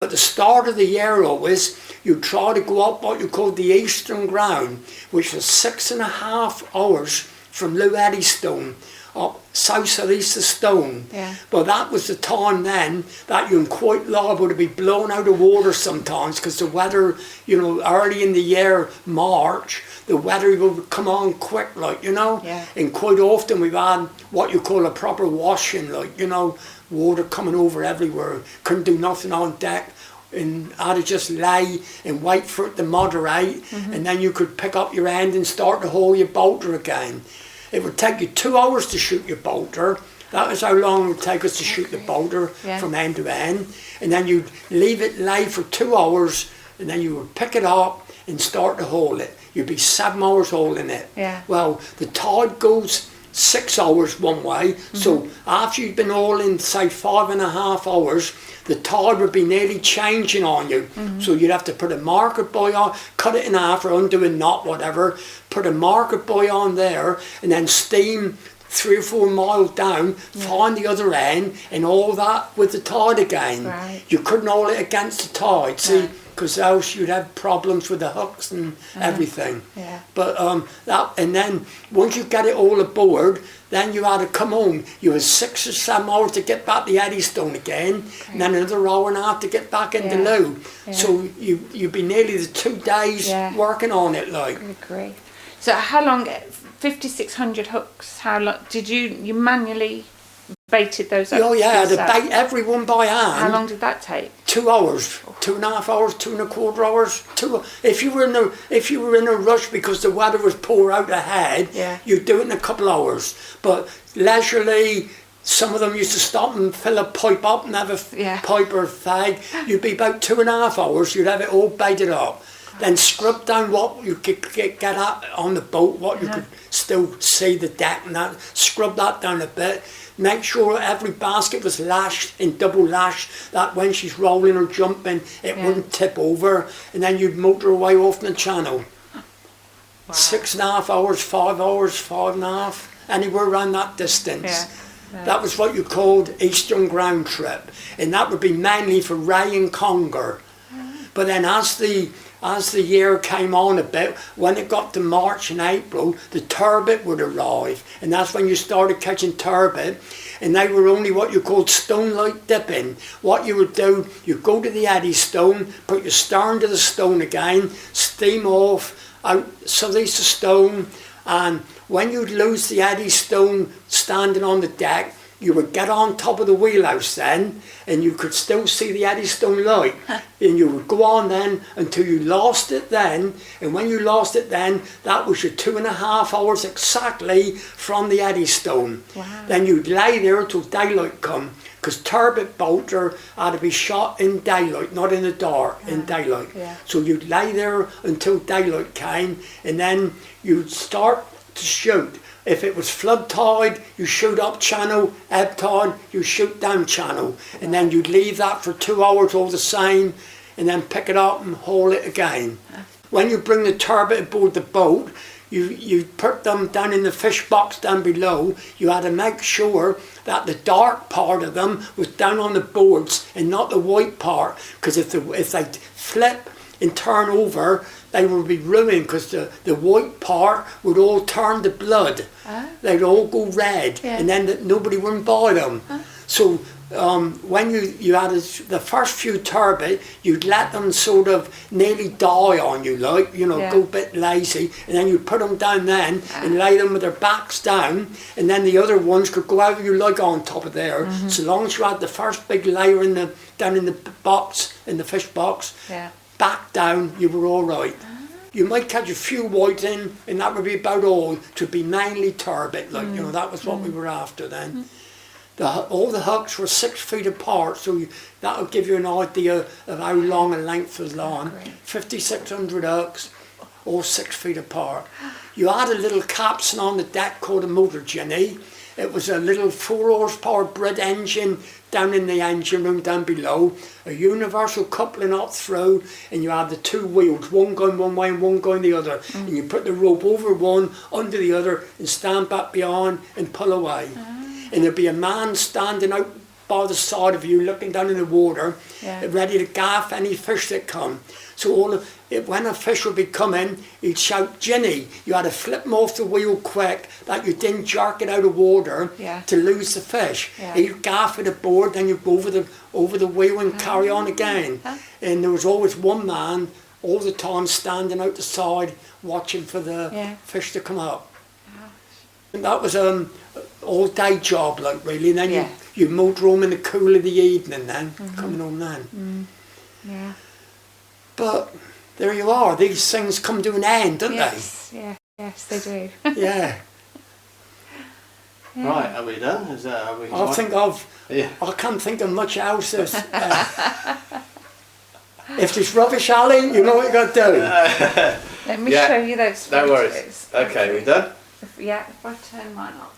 At the start of the year always, you try to go up what you call the eastern ground, which was 6.5 hours from Looe Eddystone, up south of east of Stone. Yeah. But that was the time then that you're quite liable to be blown out of water sometimes, because the weather, you know, early in the year, March, the weather would come on quick, like, you know. Yeah. And quite often we've had what you call a proper washing, like, you know, water coming over everywhere. Couldn't do nothing on deck. And I had to just lay and wait for it to moderate, and then you could pick up your end and start to haul your bolter again. It would take you 2 hours to shoot your bolter. That was how long it would take us to shoot the bolter from end to end. And then you'd leave it lay for 2 hours, and then you would pick it up and start to haul it. You'd be 7 hours hauling it. Yeah. Well, the tide goes 6 hours one way, so after you've been hauling, say 5.5 hours, the tide would be nearly changing on you. So you'd have to put a market buoy on, cut it in half or undo a knot, whatever, put a market buoy on there, and then steam 3 or 4 miles down, find the other end, and all that with the tide again. Right. You couldn't haul it against the tide, see, because else you'd have problems with the hooks and everything. Yeah. But that, and then once you get it all aboard, then you had to come home. You had 6 or 7 hours to get back to Eddystone again, and then another hour and a half to get back into Looe. Yeah. So you'd be nearly the 2 days working on it, like. Good grief. So how long, 5,600 hooks, how long, did you manually baited those up? Oh yeah, I had to yourself? bait every one by hand. How long did that take? 2 hours, 2.5 hours, 2.25 hours. If you were in a rush because the weather was poor out ahead, you'd do it in a couple of hours. But leisurely, some of them used to stop and fill a pipe up and have a pipe or a fag. You'd be about 2.5 hours. You'd have it all baited up. Then scrub down what you could get at on the boat, what you could still see the deck and that. Scrub that down a bit. Make sure every basket was lashed in double lash, that when she's rolling or jumping, it wouldn't tip over. And then you'd motor away off the channel. Wow. 6.5 hours, 5 hours, 5.5, anywhere around that distance. Yeah. That was what you called Eastern Ground Trip. And that would be mainly for ray and conger. But then as the year came on a bit, when it got to March and April, the turbot would arrive. And that's when you started catching turbot. And they were only what you called stone-light dipping. What you would do, you'd go to the Eddystone, put your stern to the stone again, steam off, out southeast of Stone. And when you'd lose the Eddystone standing on the deck, you would get on top of the wheelhouse then, and you could still see the Eddystone light. And you would go on then until you lost it then. And when you lost it then, that was your 2.5 hours exactly from the Eddystone. Wow. Then you'd lay there until daylight come, because turbot bolter had to be shot in daylight, not in the dark, in daylight. Yeah. So you'd lay there until daylight came, and then you'd start to shoot. If it was flood tide, you shoot up channel, ebb tide, you shoot down channel. And then you'd leave that for 2 hours all the same, and then pick it up and haul it again. When you bring the turbot aboard the boat, you put them down in the fish box down below. You had to make sure that the dark part of them was down on the boards and not the white part, because if they flip and turn over, they would be ruined, because the white part would all turn to blood. They'd all go red, and then nobody wouldn't buy them. So when you had the first few turbot, you'd let them sort of nearly die on you, like, you know, go a bit lazy, and then you'd put them down then and lay them with their backs down, and then the other ones could go however you like on top of there. So long as you had the first big layer down in the box, in the fish box, back down, you were all right. You might catch a few white in, and that would be about all. To be mainly turbot, like, you know, that was what we were after then. All the hooks were 6 feet apart, so that'll give you an idea of how long a length was long. 5,600 hooks, all 6 feet apart. You had a little capstan on the deck called a motor ginny. It was a little 4 horsepower Brit engine down in the engine room down below, a universal coupling up through, and you had the 2 wheels, one going one way and one going the other. And you put the rope over one, under the other, and stand back behind and pull away. And there'd be a man standing out by the side of you looking down in the water, ready to gaff any fish that come. So when a fish would be coming, he'd shout, Ginny. You had to flip him off the wheel quick, that you didn't jerk it out of water to lose the fish. He'd gaff it aboard, then you'd go over the wheel and carry on again. And there was always one man all the time standing out the side watching for the fish to come up. And that was all day job, like, really. And then you motor home in the cool of the evening then, coming home then. Yeah. But there you are, these things come to an end, don't they? Yes, they do. Yeah. Right, are we done? I can't think of much else. If there's rubbish, Ali, you know what you got to do. Let me show you those photos. No worries. Okay, we done? If I turn mine off.